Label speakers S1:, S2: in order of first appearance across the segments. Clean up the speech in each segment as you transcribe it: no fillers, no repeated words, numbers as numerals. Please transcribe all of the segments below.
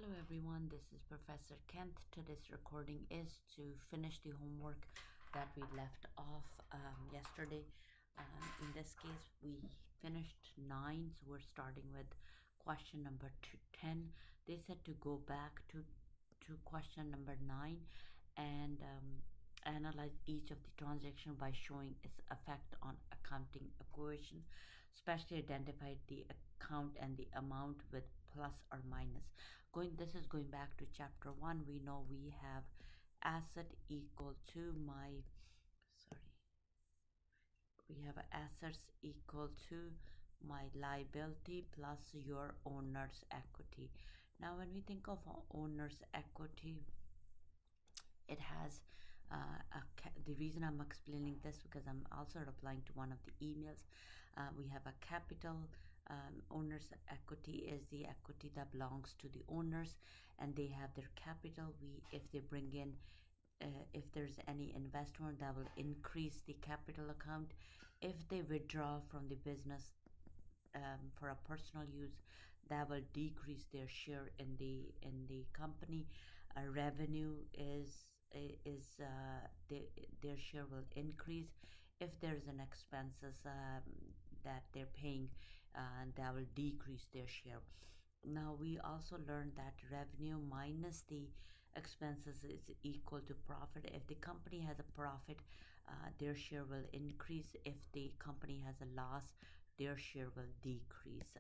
S1: Hello everyone, this is Professor Kent. Today's recording is to finish the homework that we left off yesterday. In this case, we finished 9, so we're starting with question number 10. They said to go back to question number 9 and analyze each of the transaction by showing its effect on accounting equation, especially identify the account and the amount with plus or minus. This is going back to chapter 1. We know we have asset equal to my sorry we have assets equal to my liability plus your owner's equity. Now when we think of owner's equity, it has the reason I'm explaining this because I'm also replying to one of the emails. We have a capital. Owner's equity is the equity that belongs to the owners, and they have their capital. If they bring in if there's any investment, that will increase the capital account. If they withdraw from the business for a personal use, that will decrease their share in the company. Revenue their share will increase. If there's an expenses that they're paying, that will decrease their share. Now we also learned that revenue minus the expenses is equal to profit. If the company has a profit, their share will increase. If the company has a loss, their share will decrease.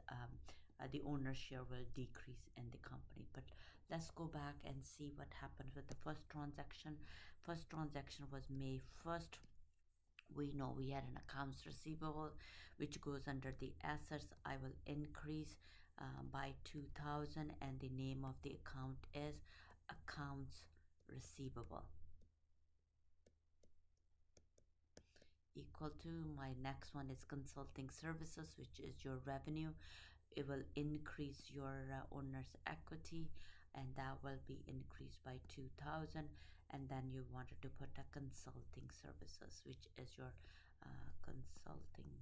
S1: The owner's share will decrease in the company. But let's go back and see what happened with the first transaction. First transaction was May 1st. We know we had an accounts receivable which goes under the assets. I will increase by 2,000, and the name of the account is accounts receivable equal to my next one is consulting services, which is your revenue. It will increase your owner's equity, and that will be increased by 2,000. And then you wanted to put a consulting services, which is your consulting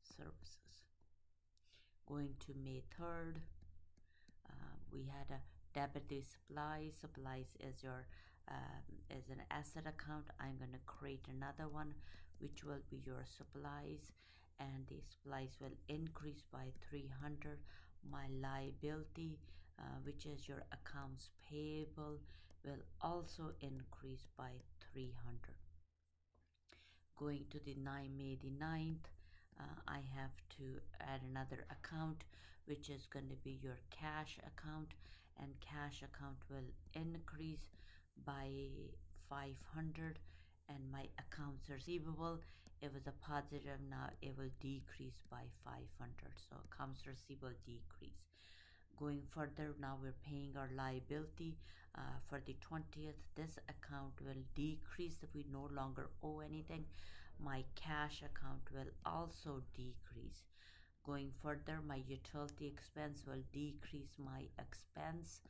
S1: services. Going to May 3rd, we had a debit the supplies. Supplies is your is an asset account. I'm going to create another one which will be your supplies, and the supplies will increase by 300. My liability, which is your accounts payable, will also increase by 300. Going to the May the 9th, I have to add another account which is going to be your cash account, and cash account will increase by 500. And my accounts receivable, it was a positive, now it will decrease by 500. So accounts receivable decrease. Going further, now we're paying our liability for the 20th. This account will decrease if we no longer owe anything. My cash account will also decrease. Going further, my utility expense will decrease. My expense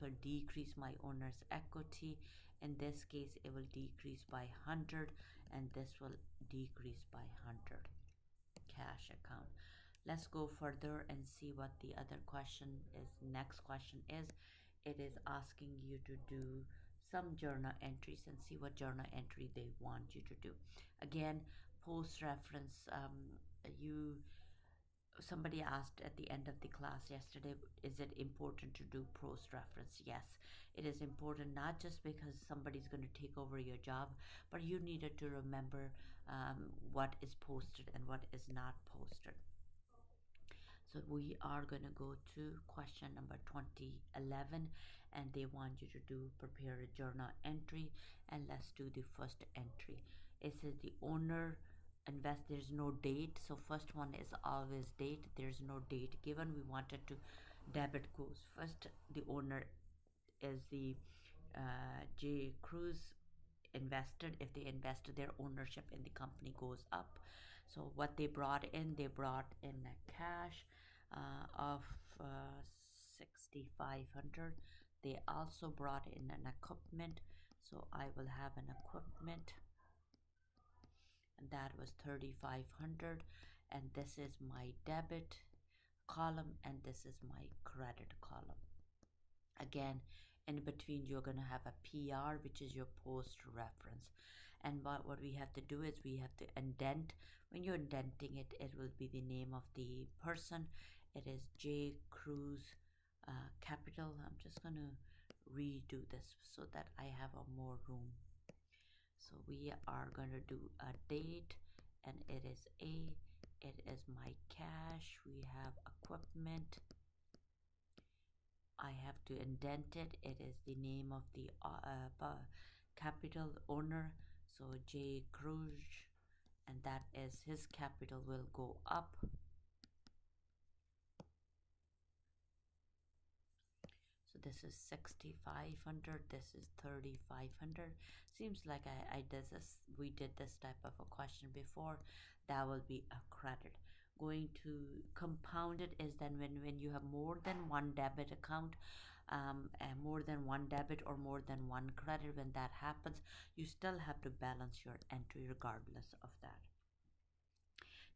S1: will decrease my owner's equity. In this case, it will decrease by 100, and this will decrease by 100. Cash account. Let's go further and see what the other question is. Next question is, it is asking you to do some journal entries and see what journal entry they want you to do. Again, post reference. Somebody asked at the end of the class yesterday, is it important to do post reference? Yes, it is important, not just because somebody's going to take over your job, but you needed to remember what is posted and what is not posted. So we are going to go to question number 2011, and they want you to prepare a journal entry. And let's do the first entry. It says the owner invest, there's no date, so first one is always date. There's no date given. We wanted to debit goes first. The owner is the J. Cruz invested. If they invested, their ownership in the company goes up. So what they brought in a cash of 6,500. They also brought in an equipment, so I will have an equipment, and that was 3,500. And this is my debit column, and this is my credit column. Again, in between you're going to have a PR, which is your post reference. And what we have to do is we have to indent. When you're indenting it, it will be the name of the person. It is J Cruz capital. I'm just going to redo this so that I have a more room. So we are going to do a date, and it is my cash. We have equipment. I have to indent it. It is the name of the capital owner. So J Cruz, and that is his capital will go up. So this is 6,500. This is 3,500. Seems like I did this. We did this type of a question before. That will be a credit. Going to compound it is then when you have more than one debit account, and more than one debit or more than one credit. When that happens, you still have to balance your entry regardless of that.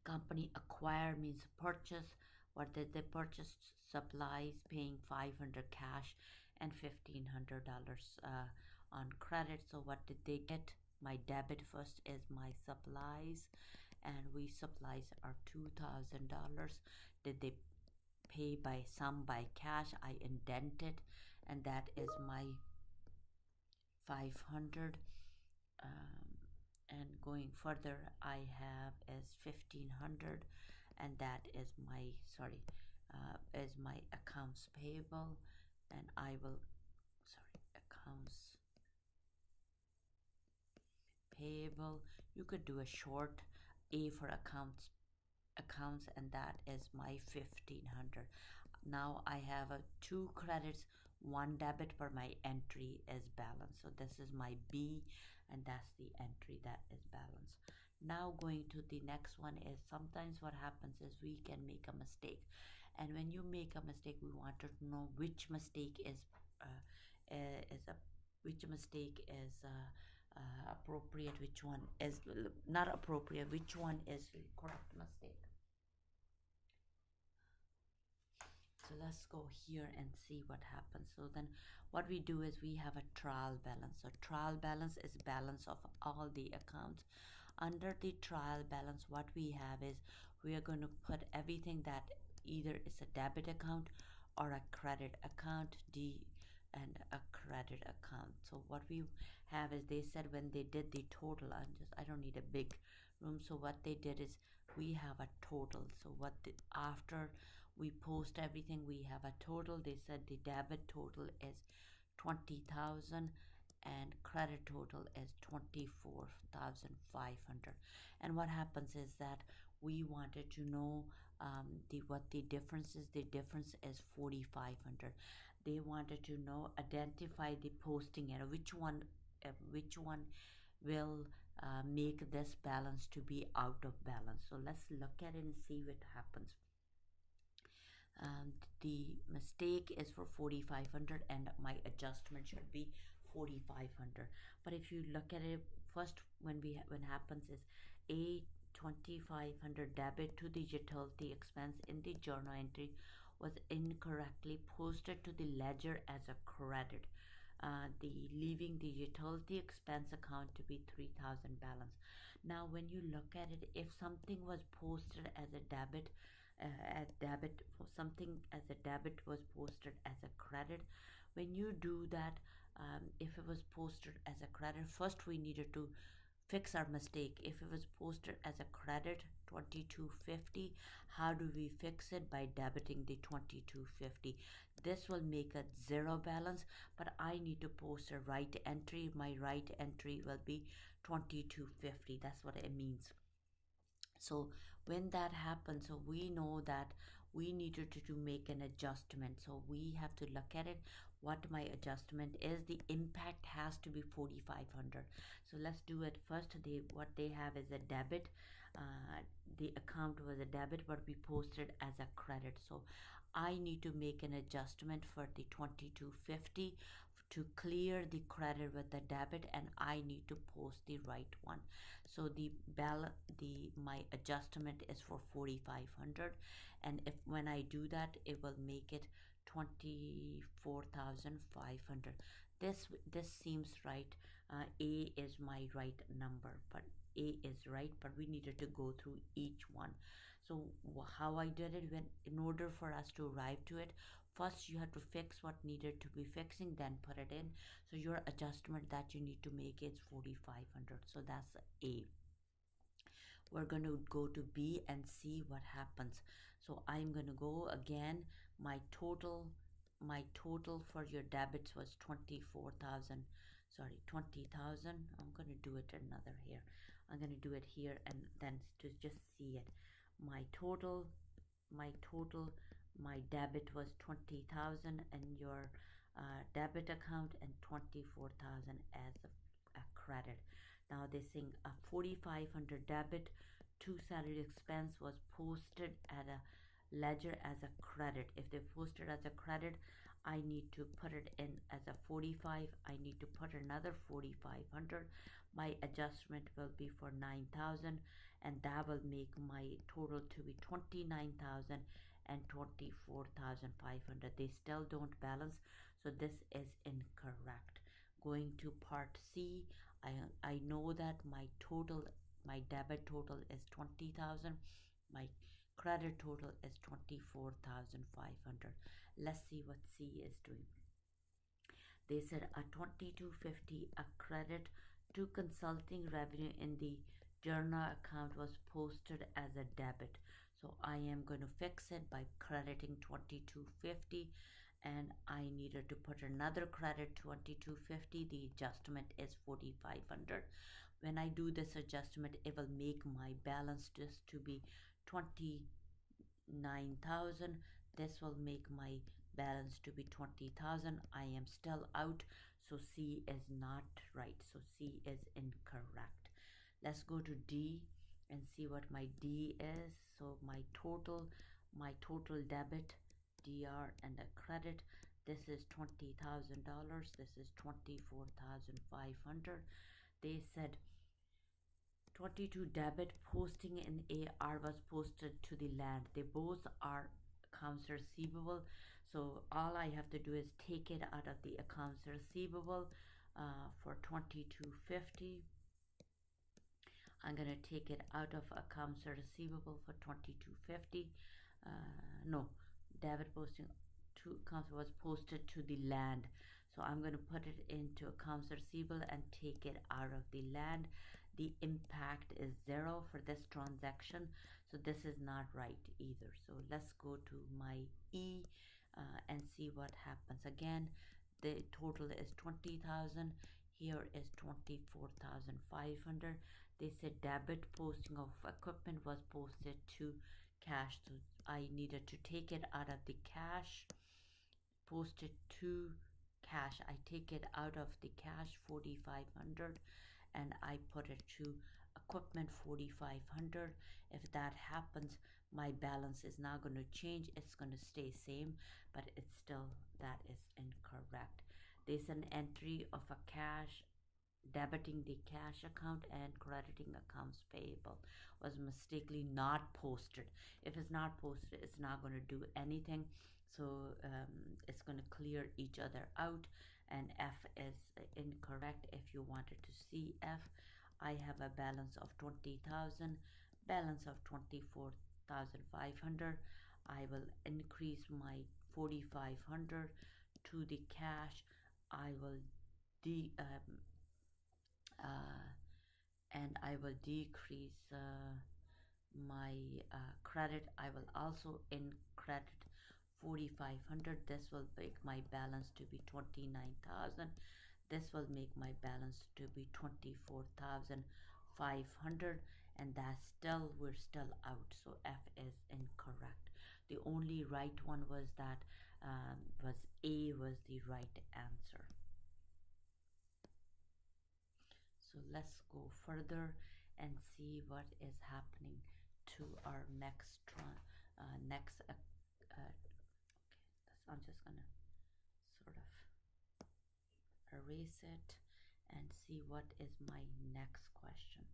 S1: Company acquire means purchase. What did they purchase? Supplies, paying 500 cash and $1,500 on credit. So what did they get? My debit first is my supplies, and we supplies are $2,000. Did they pay by cash? I indented, and that is my 500. And going further, I have is 1,500, and that is my is my accounts payable, and I will accounts payable. You could do a short A for accounts, and that is my 1,500. Now I have two credits, one debit, but my entry is balance. So this is my B, and that's the entry that is balance. Now going to the next one is sometimes what happens is we can make a mistake, and when you make a mistake, we want to know which mistake is appropriate, which one is not appropriate, which one is the correct mistake. So let's go here and see what happens. So then what we do is we have a trial balance. So trial balance is balance of all the accounts. Under the trial balance, what we have is we are going to put everything that either is a debit account or a credit account, and a credit account. So what we have is they said when they did the total, I don't need a big room. So what they did is we have a total. So after we post everything, we have a total. They said the debit total is 20,000 and credit total is 24,500. And what happens is that we wanted to know what the difference is. The difference is 4,500. They wanted to know, identify the posting error, which one will make this balance to be out of balance. So let's look at it and see what happens. The mistake is for 4,500, and my adjustment should be 4,500. But if you look at it first, when happens is a 2,500 debit to the utility expense in the journal entry was incorrectly posted to the ledger as a credit, leaving the utility expense account to be 3,000 balance. Now when you look at it, if something was posted as a debit, something as a debit was posted as a credit, when you do that, if it was posted as a credit, first we needed to fix our mistake. If it was posted as a credit, 2,250, how do we fix it? By debiting the 2,250. This will make a zero balance, but I need to post a right entry. My right entry will be 2,250. That's what it means. So when that happens, so we know that we needed to make an adjustment. So we have to look at it, what my adjustment is. The impact has to be 4,500. So let's do it first. What they have is a debit. The account was a debit, but we posted as a credit. So I need to make an adjustment for the 2250 to clear the credit with the debit, and I need to post the right one. So the my adjustment is for 4500, and if when I do that, it will make it 24,500. This seems right. A is my right number, but A is right, but we needed to go through each one. So how I did it, when in order for us to arrive to it, first you have to fix what needed to be fixing, then put it in. So your adjustment that you need to make is 4500. So that's A. We're going to go to B and see what happens. So I'm going to go again. My total for your debits was 24,000. Sorry, 20,000. I'm going to do it another here. I'm going to do it here and then to just see it. My total my total my debit was 20,000 and your debit account, and 24,000 as a credit. Now they saying a 4,500 debit to salary expense was posted at a ledger as a credit. If they posted as a credit, I need to put it in as a 45. I need to put another 4,500. My adjustment will be for 9,000, and that will make my total to be 29,000 and 24,500. They still don't balance, so this is incorrect. Going to part C, I know that my debit total is 20,000. My credit total is 24,500. Let's see what C is doing. They said a 2250 a credit to consulting revenue in the journal account was posted as a debit. So I am going to fix it by crediting 2250, and I needed to put another credit 2250. The adjustment is 4500. When I do this adjustment, it will make my balance just to be 29,000. This will make my balance to be 20,000. I am still out, so C is not right. So C is incorrect. Let's go to D and see what my D is. So my total debit, DR, and a credit. This is $20,000. This is 24,500. They said 22 debit posting in AR was posted to the land. They both are accounts receivable. So all I have to do is take it out of the accounts receivable for 2250. I'm going to take it out of accounts receivable for 2250. No, debit posting to accounts was posted to the land. So I'm going to put it into accounts receivable and take it out of the land. The impact is 0 for this transaction, so this is not right either. So let's go to my E and see what happens. Again, the total is 20,000. Here is 24,500. They said debit posting of equipment was posted to cash, so I needed to take it out of the cash, post it to cash. I take it out of the cash 4,500 and I put it to equipment 4,500. If that happens, my balance is not going to change. It's going to stay same, but it's still, that is incorrect. There's an entry of a cash, debiting the cash account and crediting accounts payable was mistakenly not posted. If it's not posted, it's not going to do anything. So it's going to clear each other out, and F is incorrect. If you wanted to see F, I have a balance of 20,000, balance of 24,500. I will increase my 4,500 to the cash. I will and I will decrease my credit. I will also in credit 4,500. This will make my balance to be 29,000. This will make my balance to be 24,500, and we're still out. So F is incorrect. The only right one was that was A was the right answer. So let's go further and see what is happening to our next I'm just gonna sort of erase it and see what is my next question.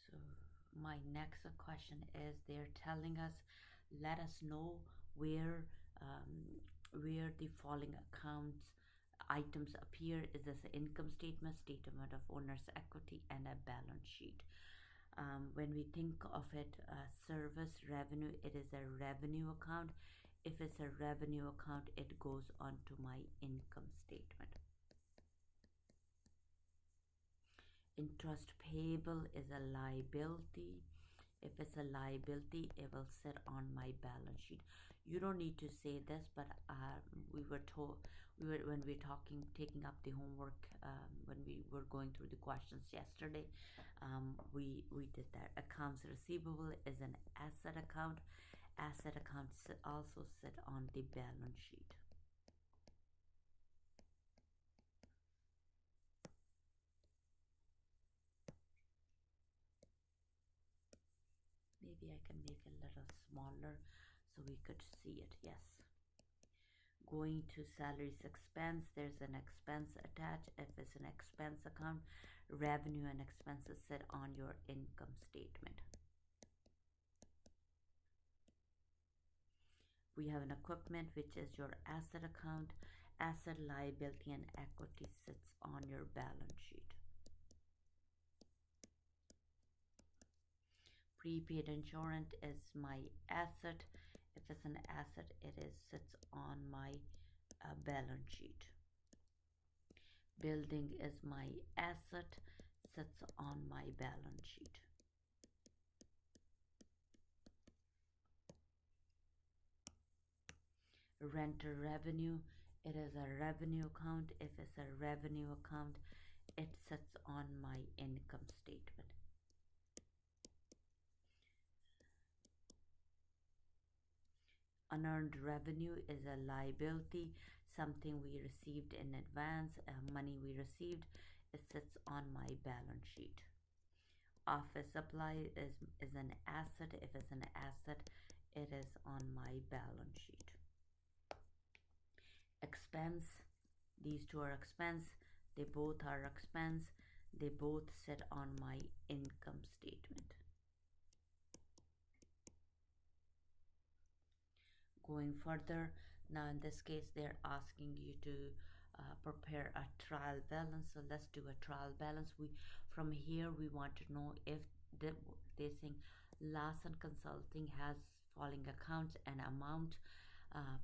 S1: So my next question is they're telling us, let us know where where the following accounts items appear. Is this an income statement, statement of owner's equity, and a balance sheet? When we think of it, service revenue, it is a revenue account. If it's a revenue account, it goes onto my income statement. Interest payable is a liability. If it's a liability, it will sit on my balance sheet. You don't need to say this, but we were told, when we were talking, taking up the homework, when we were going through the questions yesterday, we did that. Accounts receivable is an asset account. Asset accounts also sit on the balance sheet. Maybe I can make it a little smaller so we could see it. Yes. Going to salaries expense, there's an expense attached. If it's an expense account, revenue and expenses sit on your income statement. We have an equipment, which is your asset account. Asset, liability, and equity sits on your balance sheet. Prepaid insurance is my asset. If it's an asset, it sits on my balance sheet. Building is my asset, sits on my balance sheet. Renter revenue, it is a revenue account. If it's a revenue account, it sits on my income statement. Unearned revenue is a liability, something we received in advance, money we received. It sits on my balance sheet. Office supply is an asset. If it's an asset, it is on my balance sheet. Expense, these two are expense. They both are expense. They both sit on my income statement. Going further, now in this case they're asking you to prepare a trial balance. So let's do a trial balance. From here we want to know if they saying Larsen Consulting has following accounts and amount.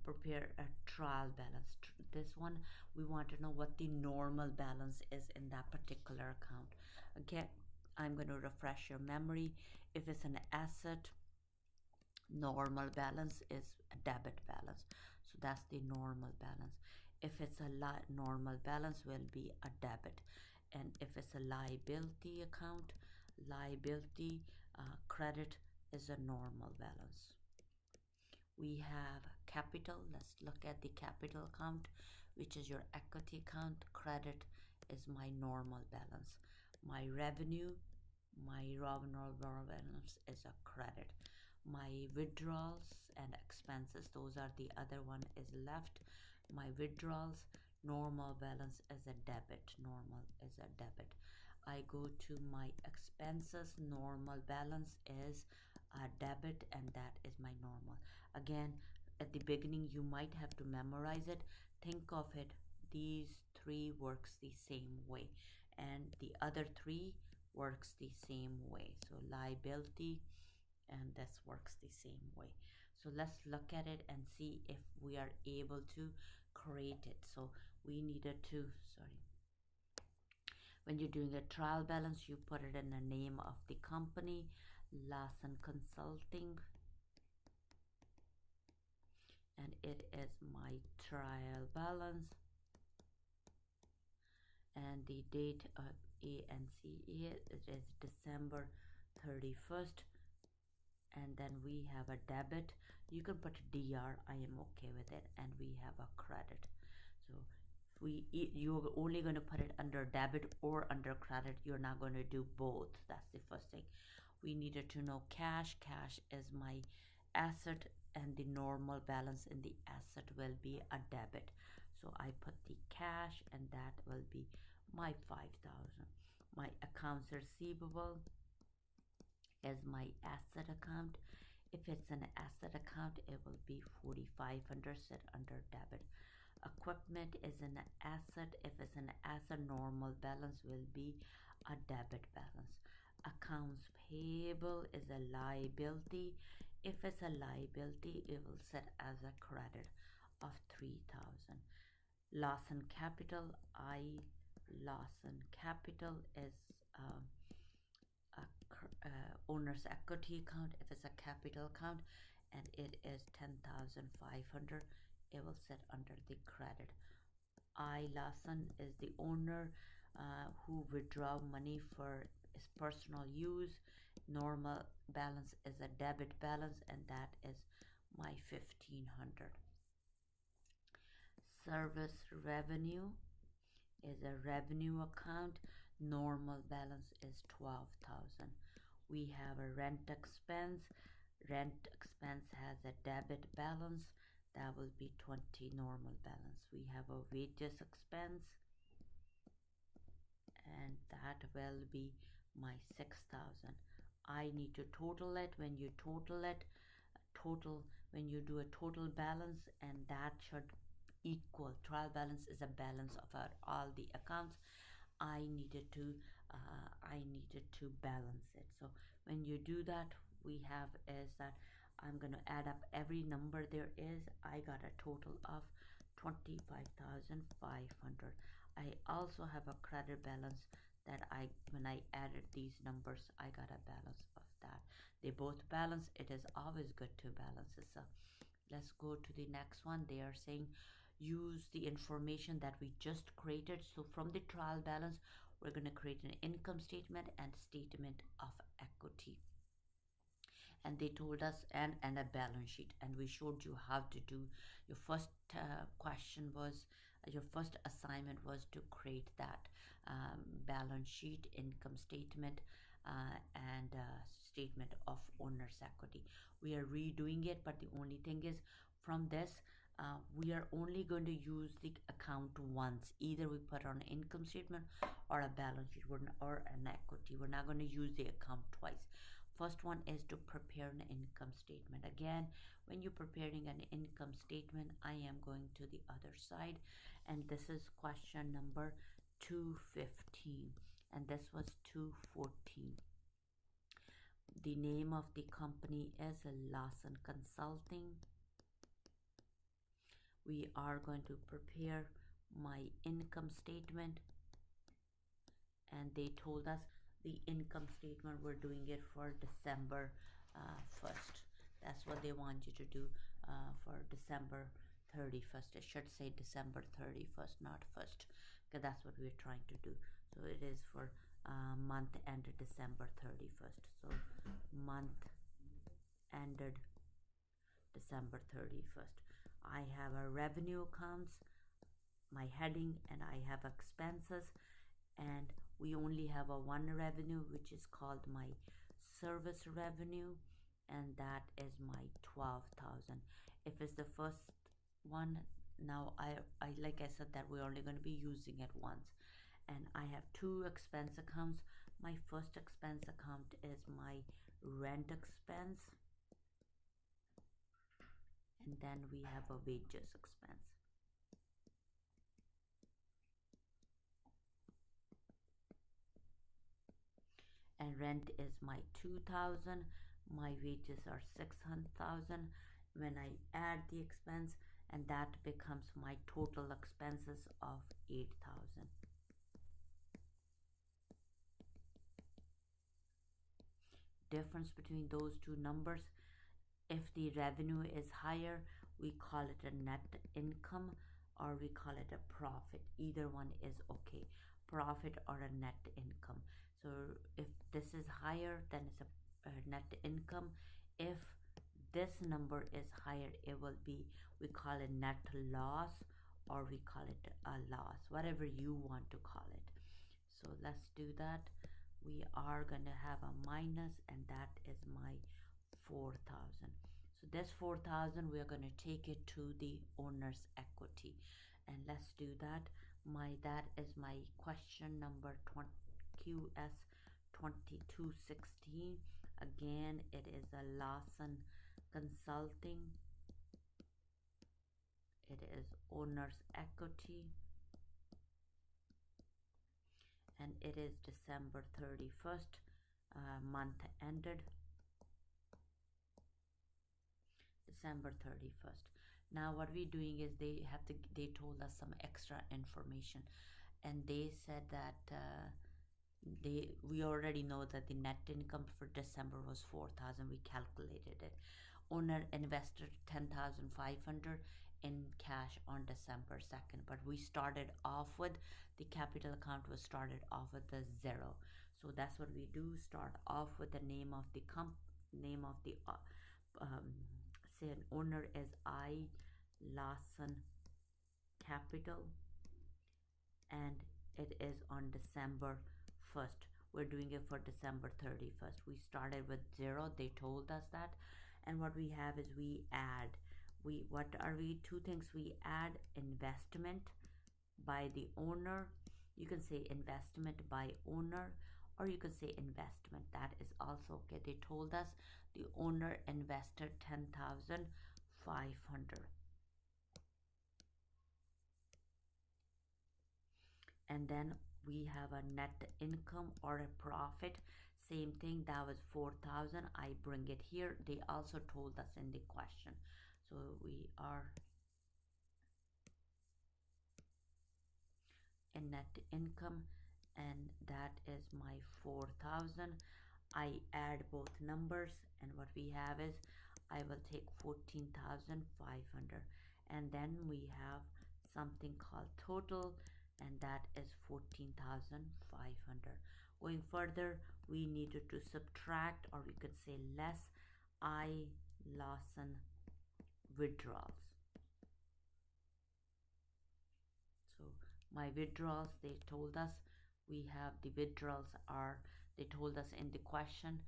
S1: Prepare a trial balance. This one we want to know what the normal balance is in that particular account. Okay, I'm going to refresh your memory. If it's an asset, normal balance is a debit balance, so that's the normal balance. If it's a normal balance will be a debit, and if it's a liability account, liability credit is a normal balance. We have capital. Let's look at the capital account, which is your equity account. Credit is my normal balance. My revenue, my normal balance is a credit. My withdrawals and expenses, those are the other one is left. My withdrawals, normal balance is a debit. Normal is a debit. I go to my expenses, normal balance is a debit, and that is my normal. Again, at the beginning you might have to memorize it. Think of it, these three works the same way, and the other three works the same way. So liability, and this works the same way. So let's look at it and see if we are able to create it. So we needed to, sorry, when you're doing a trial balance, you put it in the name of the company, Larsen Consulting, and it is my trial balance, and the date of ANCA, it is December 31st, and then we have a debit. You can put DR, I am okay with it, and we have a credit. So you're only going to put it under debit or under credit. You're not going to do both. That's the first thing. We needed to know cash. Cash is my asset, and the normal balance in the asset will be a debit. So I put the cash, and that will be my 5,000. My accounts receivable is my asset account. If it's an asset account, it will be 4,500 set under debit. Equipment is an asset. If it's an asset, normal balance will be a debit balance. Accounts payable is a liability. If it's a liability, it will set as a credit of 3,000. Lawson Capital, Lawson Capital is um, owner's equity account. If it's a capital account and it is 10,500, it will sit under the credit. I Lawson is the owner who withdraw money for his personal use. Normal balance is a debit balance, and that is my 1,500. Service revenue is a revenue account. Normal balance is 12,000. We have a rent expense. Rent expense has a debit balance. That will be 20 normal balance. We have a wages expense, and that will be my 6,000. I need to total it. When you total it, when you do a total balance, and that should equal trial balance is a balance of all the accounts. I needed to balance it. So when you do that, we have is that I'm going to add up every number there is. I got a total of 25,500. I also have a credit balance that when I added these numbers, I got a balance of that. They both balance. It is always good to balance it. So let's go to the next one. They are saying use the information that we just created. So from the trial balance, we're going to create an income statement and statement of equity. And they told us and a balance sheet, and we showed you how to do. Your first question was your first assignment was to create that balance sheet, income statement, and statement of owner's equity. We are redoing it, but the only thing is from this we are only going to use the account once. Either we put on an income statement or a balance sheet or an equity. We're not going to use the account twice. First one is to prepare an income statement. Again, when you're preparing an income statement, I am going to the other side, and this is question number 215, and this was 214. The name of the company is Lawson Consulting. We are going to prepare my income statement, and they told us the income statement, we're doing it for December 1st. That's what they want you to do for December 31st. It should say December 31st, not 1st, because that's what we're trying to do. So it is for month ended December 31st. So month ended December 31st. I have a revenue accounts, my heading, and I have expenses, and we only have a one revenue, which is called my service revenue, and that is my 12,000. If it's the first one, now I like I said that we're only going to be using it once, and I have two expense accounts. My first expense account is my rent expense, and then we have a wages expense. And rent is my 2,000. My wages are 600,000. When I add the expense, and that becomes my total expenses of 8,000. Difference between those two numbers: if the revenue is higher, we call it a net income, or we call it a profit. Either one is okay, profit or a net income. So if this is higher, then it's a net income. If this number is higher, it will be, we call it net loss, or we call it a loss, whatever you want to call it. So let's do that. we are going to have a minus, and that is my 4,000. So this 4,000 we are going to take it to the owner's equity, and let's do that. That is my question number 20, QS 2216. Again, it is a Lawson Consulting. It is owner's equity, and it is December 31st, month ended December 31st. Now what we're doing is they told us some extra information, and they said that we already know that the net income for December was 4,000. We calculated it. Owner invested 10,500 in cash on December 2nd, but we started off with the capital account was started off with a zero. So that's what we do. Start off with the name of the name of the um, say an owner is I Lawson Capital, and it is on December 1st. We're doing it for December 31st. We started with zero. They told us that. And what we have is we add. What are we? Two things we add: investment by the owner. You can say investment by owner, or you can say investment. That is also okay. They told us the owner invested 10,500. And then we have a net income or a profit. Same thing, that was 4,000. I bring it here. They also told us in the question. So we are in net income, and that is my 4,000. I add both numbers, and what we have is I will take 14,500, and then we have something called total, and that is 14,500. Going further, we needed to subtract, or we could say less, I Lawson withdrawals. So my withdrawals, they told us we have the withdrawals are, they told us in the question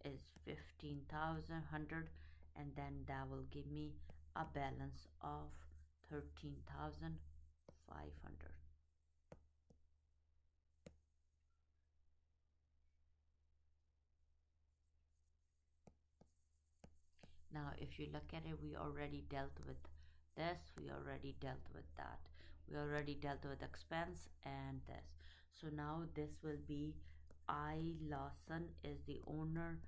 S1: is 15,100, and then that will give me a balance of 13,500. Now if you look at it, we already dealt with this, we already dealt with that, we already dealt with expense and this. So now this will be I Lawson is the owner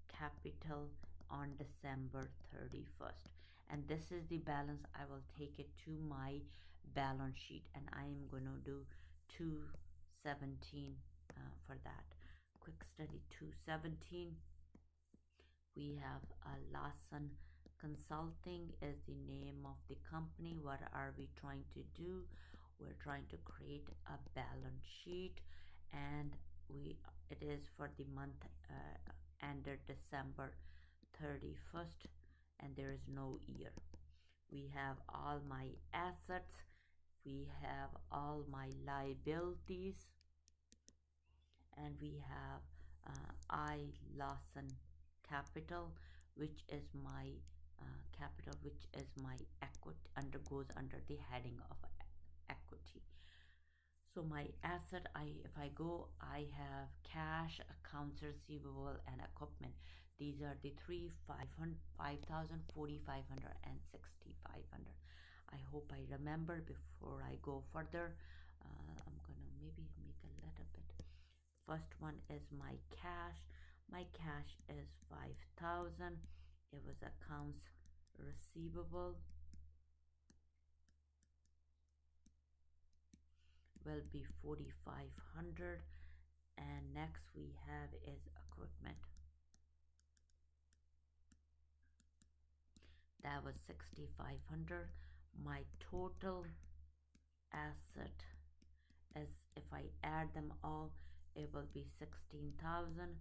S1: capital on December 31st, and this is the balance. I will take it to my balance sheet, and I am going to do 217 for that. Quick study 217. We have Lawson Consulting is the name of the company. What are we trying to do? We're trying to create a balance sheet, and it is for the month ended December 31st, and there is no year. We have all my assets, we have all my liabilities, and we have I Lawson Capital, which is my capital, which is my equity, undergoes under the heading of equity. So my asset, if I go, I have cash, accounts receivable, and equipment. These are the three: 500, 5,000, 4,500, and 6,500. I hope I remember before I go further. I'm gonna maybe make a little bit. First one is my cash. My cash is 5,000. It was accounts receivable will be 4,500, and next we have is equipment. That was 6,500. My total asset is, if I add them all, it will be 16,000.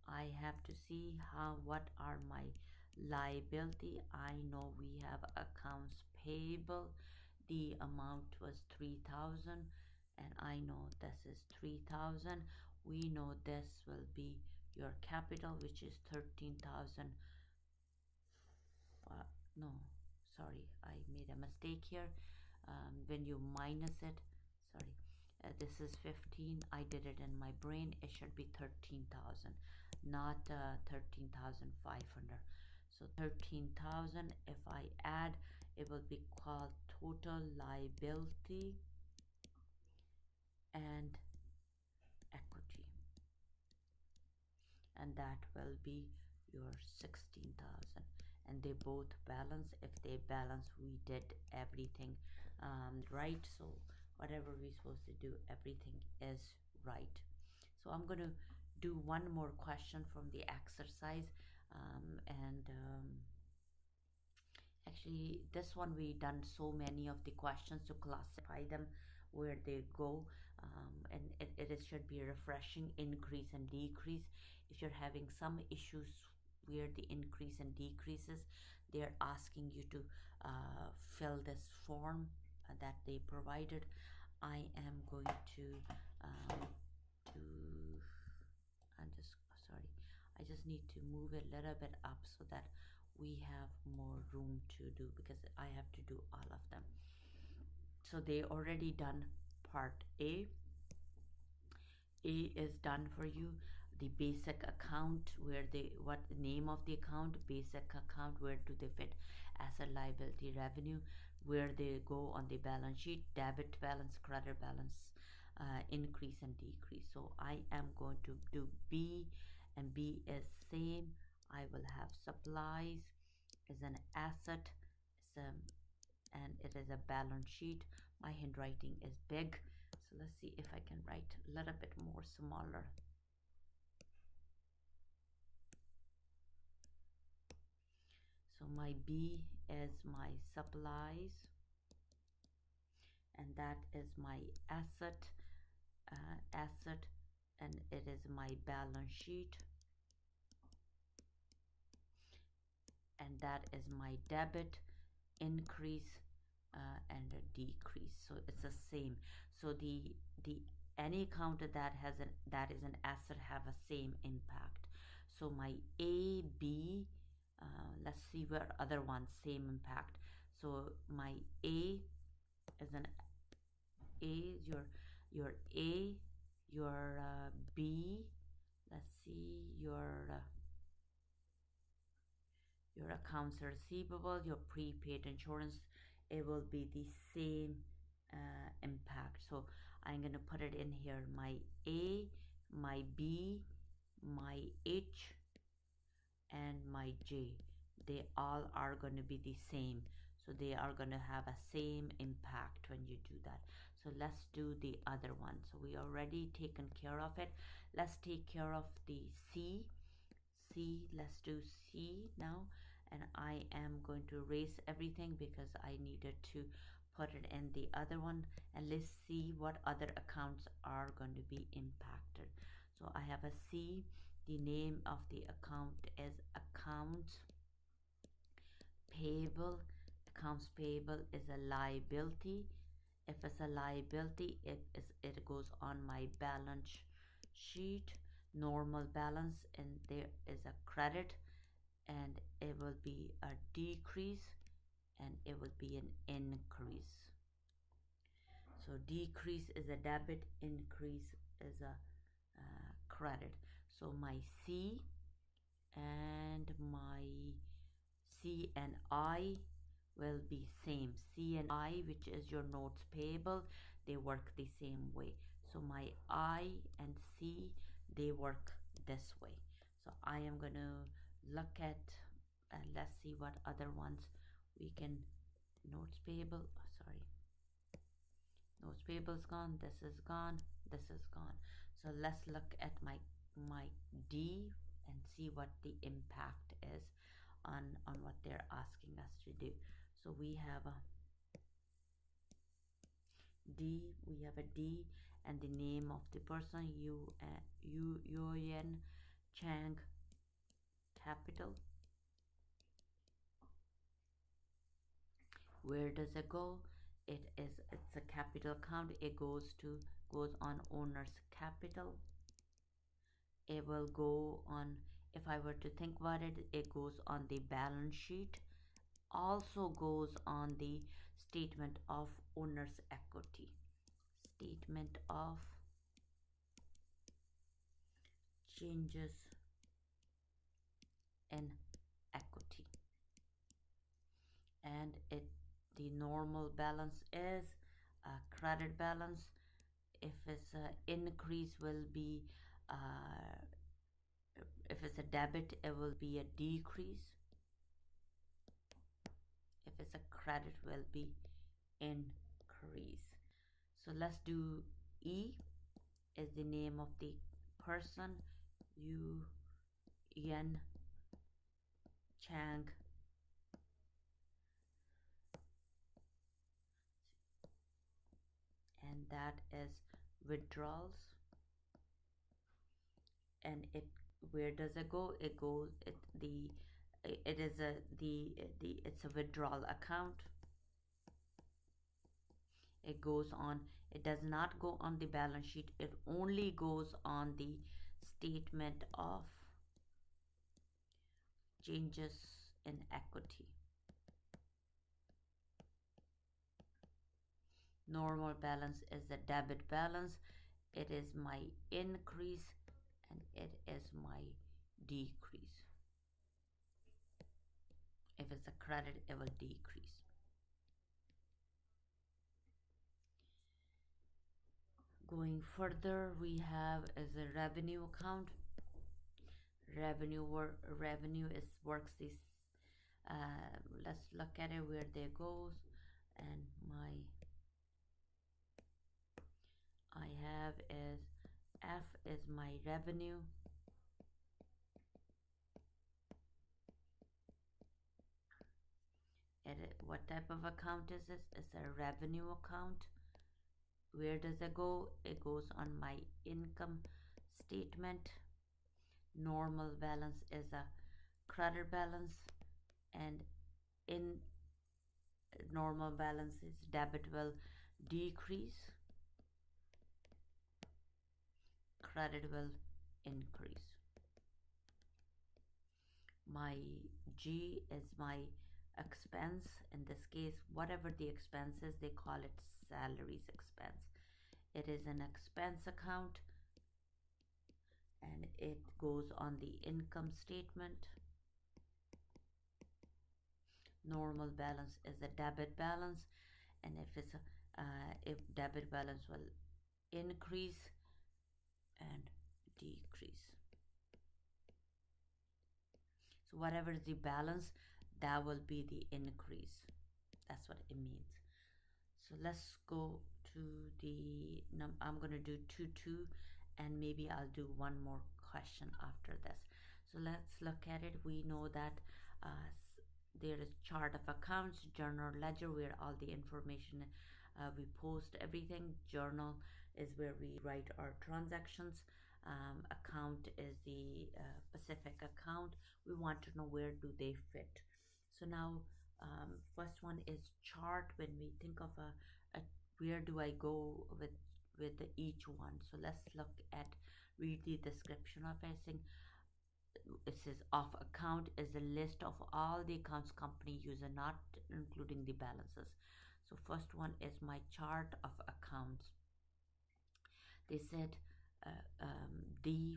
S1: I have to see what are my liability. I know we have accounts payable. The amount was 3,000, and I know this is 3,000. we know this will be your capital, which is 13,000. No, sorry, I made a mistake here. When you minus it, sorry, this is 15. I did it in my brain. It should be 13,000, not 13,500. So 13,000, if I add, it will be called total liability and equity, and that will be your 16,000. And they both balance. If they balance, we did everything right. So whatever we're supposed to do, everything is right. So I'm going to do one more question from the exercise, and actually this one we done so many of the questions to classify them where they go, and it should be refreshing. Increase and decrease. If you're having some issues where the increase and decreases, they're asking you to fill this form that they provided. I am going to to I'm just sorry, I just need to move it a little bit up so that we have more room to do, because I have to do all of them. So they already done part A. A is done for you. The basic account, where they, what the name of the account, basic account, where do they fit, asset, liability, revenue, where they go on the balance sheet, debit balance, credit balance, increase and decrease. So I am going to do B, and B is same. I will have supplies is an asset, and it is a balance sheet. My handwriting is big, so let's see if I can write a little bit more smaller. So my B is my supplies, and that is my asset, and it is my balance sheet, and that is my debit, increase, and a decrease. So it's the same. So the any account that has an that is an asset have a same impact. So my A, B, let's see where other ones same impact. So my A is an A, your A, your B, let's see, your accounts receivable, your prepaid insurance, it will be the same impact. So I'm going to put it in here, my A, my B, my H, and my J. They all are going to be the same. So they are going to have a same impact when you do that. So let's do the other one. So we already taken care of it. Let's take care of the C. Let's do C now. And I am going to erase everything because I needed to put it in the other one. And let's see what other accounts are going to be impacted. So I have a C. The name of the account is accounts payable. Accounts payable is a liability. If it's a liability, it goes on my balance sheet, normal balance, and there is a credit, and it will be a decrease, and it will be an increase. So decrease is a debit, increase is a credit. So my C and my C and I will be same. C and I, which is your notes payable, they work the same way. So my I and C, they work this way. So I am going to look at, let's see what other ones we can, notes payable, sorry, notes payable is gone, this is gone, this is gone. So let's look at my D and see what the impact is on what they're asking us to do. So we have a D, and the name of the person, Yuan Chang Capital. Where does it go? It's a capital account. It goes on owner's capital. It will go on, if I were to think about it, it goes on the balance sheet, also goes on the statement of owner's equity. Statement of changes in equity. And it, the normal balance is a credit balance. If it's an increase, will be if it's a debit, it will be a decrease. If it's a credit, will be increase. So let's do E is the name of the person, Yen Chang, and that is withdrawals. And it, where does it go? It goes, it is a the it's a withdrawal account. It goes on, it does not go on the balance sheet, it only goes on the statement of changes in equity. Normal balance is the debit balance, it is my increase, and it is my decrease. If it's a credit, it will decrease. Going further, we have as a revenue account. Revenue is works this. Let's look at it where they goes, and my I have is F is my revenue. What type of account is this? It's a revenue account. Where does it go? It goes on my income statement. Normal balance is a credit balance, and in normal balance is debit will decrease, credit will increase. My G is my expense. In this case, whatever the expense is, they call it salaries expense. It is an expense account, and it goes on the income statement. Normal balance is a debit balance, and if debit balance will increase and decrease. So whatever is the balance, that will be the increase. That's what it means. So let's go to the I'm going to do 2 and maybe I'll do one more question after this. So let's look at it. We know that there is chart of accounts, journal, ledger, where all the information we post everything. Journal is where we write our transactions. Account is the specific account. We want to know where do they fit. So now first one is chart. When we think of a where do I go with each one? So let's look at, read the description of it. It says of account is a list of all the accounts company user, not including the balances. So first one is my chart of accounts. They said the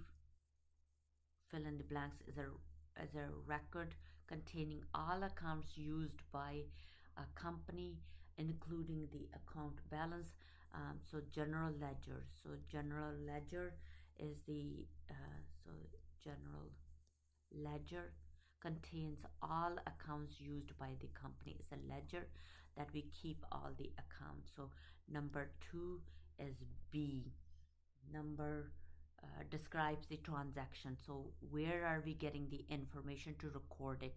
S1: fill in the blanks is a record containing all accounts used by a company, including the account balance. So general ledger. So general ledger is the general ledger contains all accounts used by the company. It's a ledger that we keep all the accounts. So number 2 is B. Number describes the transaction. So where are we getting the information to record it,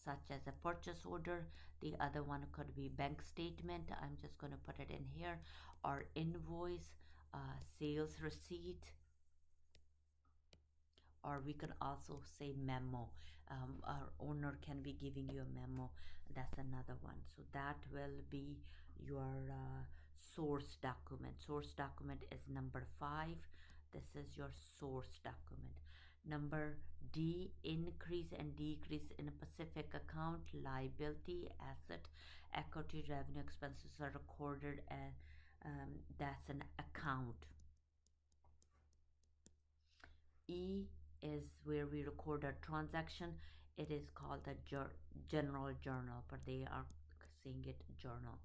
S1: such as a purchase order? The other one could be bank statement. I'm just going to put it in here, or invoice, sales receipt, or we can also say memo. Our owner can be giving you a memo. That's another one. So that will be your source document. Source document is number 5. This is your source document. Number D, increase and decrease in a specific account, liability, asset, equity, revenue, expenses are recorded as that's an account. E is where we record a transaction. It is called a general journal, but they are saying it journal.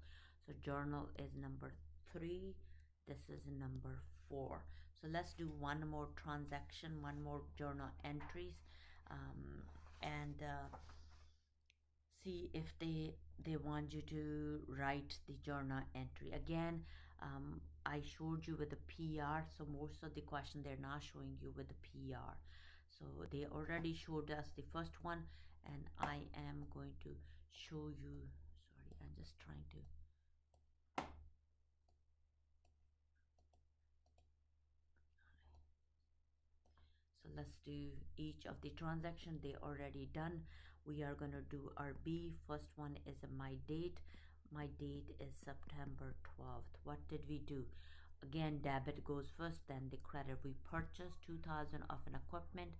S1: So journal is number 3. This is number 4. So let's do one more transaction, one more journal entries, and see if they want you to write the journal entry again. I showed you with the PR, so most of the question they're not showing you with the PR. So they already showed us the first one, and I am going to show you. Sorry, I'm just trying to. So let's do each of the transaction they already done. We are going to do our B. First one is my date. My date is September 12th. What did we do? Again, debit goes first, then the credit. We purchased 2000 of an equipment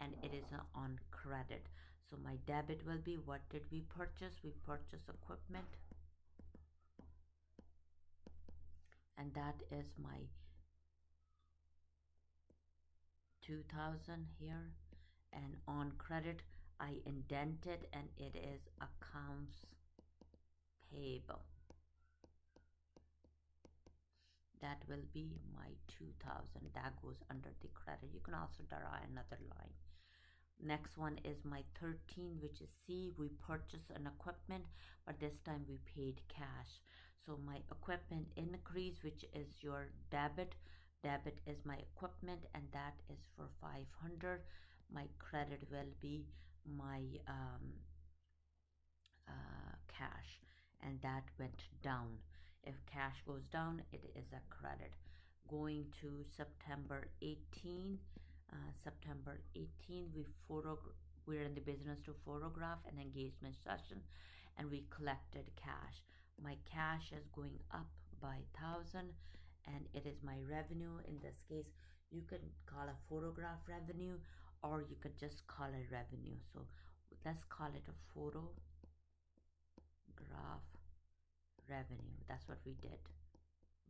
S1: and it is on credit. So my debit will be, what did we purchase? We purchased equipment, and that is my 2000 here. And on credit I indented and it is accounts payable. That will be my 2000. That goes under the credit. You can also draw another line. Next one is my 13, which is C. We purchased an equipment, but this time we paid cash. So my equipment increase, which is your debit. Debit is my equipment, and that is for 500. My credit will be my cash, and that went down. If cash goes down, it is a credit. Going to September 18. September 18, we're in the business to photograph an engagement session, and we collected cash. My cash is going up by 1000, and it is my revenue. In this case, you can call a photograph revenue, or you could just call it revenue. So let's call it a photograph revenue. That's what we did,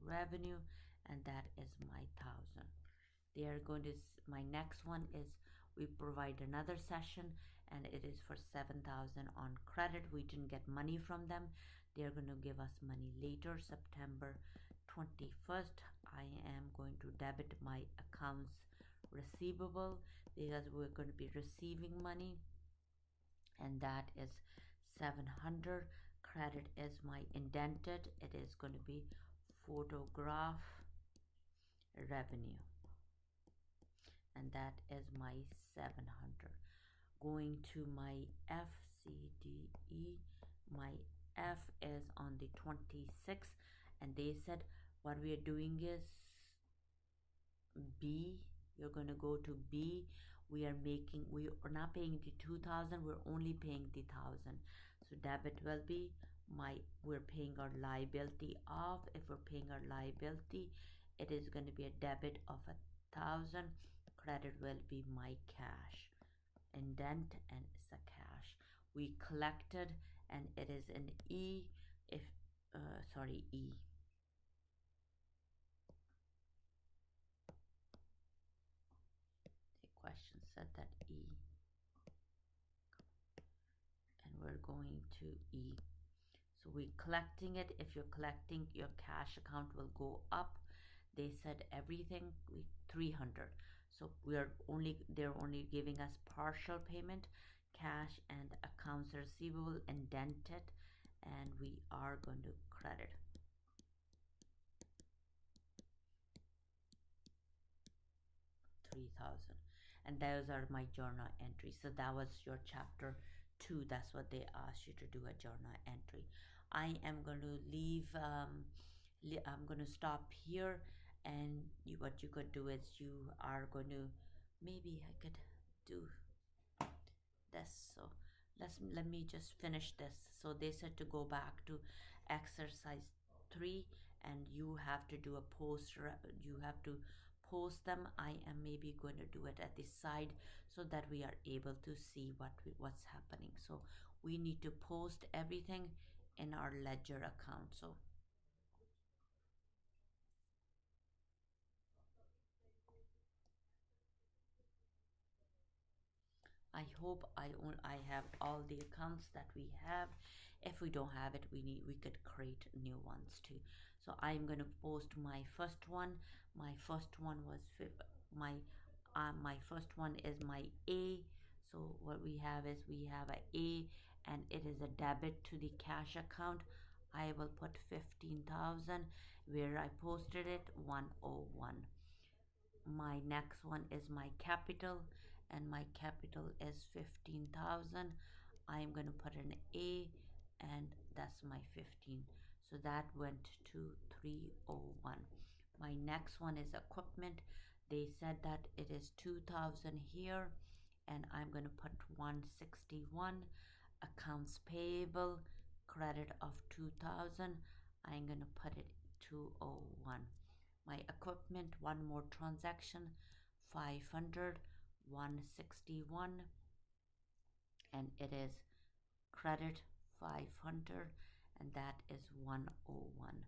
S1: revenue, and that is my 1000. They are going to, my next one is we provide another session, and it is for 7000 on credit. We didn't get money from them. They are going to give us money later. September 21st, I am going to debit my accounts receivable because we're going to be receiving money, and that is 700. Credit is my indented. It is going to be photograph revenue, and that is my 700. Going to my FCDE, my F is on the 26th, and they said what we are doing is B. You're going to go to B. We are not paying the 2000, we're only paying the 1000. So debit will be we're paying our liability off. If we're paying our liability, it is going to be a debit of 1000. Credit will be my cash, indent, and it's a cash. We collected, and it is an E. If sorry, E. The question said that E, and we're going to E. So we're collecting it. If you're collecting, your cash account will go up. They said everything 300. So they're only giving us partial payment, cash and accounts receivable indented, and we are going to credit. $3,000, and those are my journal entries. So that was your chapter 2. That's what they asked you to do, a journal entry. I am going to leave. I'm going to stop here, and what you could do is you are going to, maybe I could do this. So let me just finish this. So they said to go back to exercise 3, and you have to do a post. You have to post them. I am maybe going to do it at the side so that we are able to see what's happening. So we need to post everything in our ledger account. So I hope I have all the accounts that we have. If we don't have it, we could create new ones too. So I'm going to post my first one. My first one was my first one is my A. So what we have is we have a A, and it is a debit to the cash account. I will put 15,000 where I posted it 101. My next one is my capital, and my capital is 15,000. I'm going to put an A, and that's my 15. So that went to 301. My next one is equipment. They said that it is 2,000 here, and I'm going to put 161. Accounts payable, credit of 2,000. I'm going to put it 201. My equipment, one more transaction, 500, 161, and it is credit 500, and that is 101.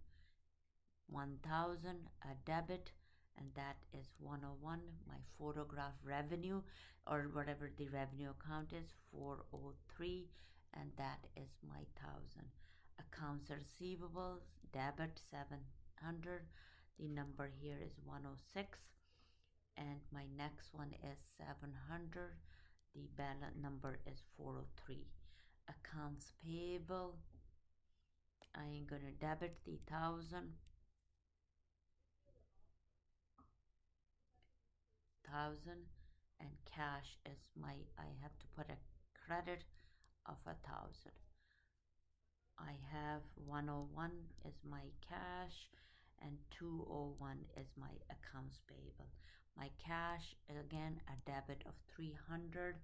S1: 1,000 a debit, and that is 101. My photograph revenue, or whatever the revenue account is, 403, and that is my 1,000. Accounts receivables, debit 700, the number here is 106, and my next one is 700, the balance number is 403. Accounts payable, I am going to debit the 1,000, and cash is I have to put a credit of 1,000. I have 101 is my cash, and 201 is my accounts payable. My cash is again a debit of 300,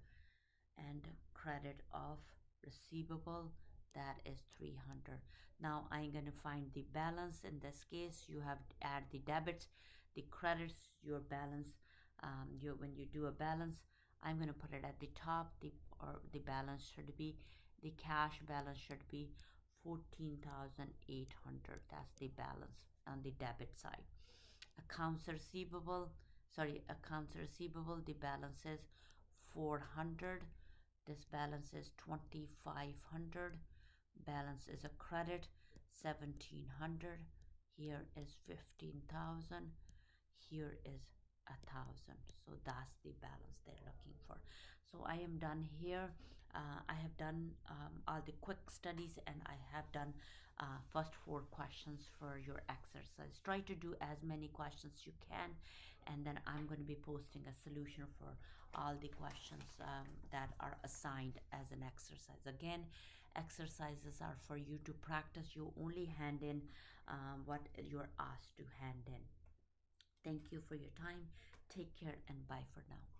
S1: and credit of receivable, that is 300. Now I'm going to find the balance. In this case, you have to add the debits, the credits, your balance. When you do a balance, I'm going to put it at the top. The balance should be, the cash balance should be 14,800. That's the balance on the debit side. Accounts receivable, accounts receivable, the balance is 400. This balance is 2,500. Balance is a credit 1,700. Here is 15,000. Here is 1,000. So that's the balance they're looking for. So I am done here. I have done all the quick studies, and I have done first 4 questions for your exercise. Try to do as many questions you can, and then I'm going to be posting a solution for all the questions that are assigned as an exercise. Again, exercises are for you to practice. You only hand in what you're asked to hand in. Thank you for your time. Take care, and bye for now.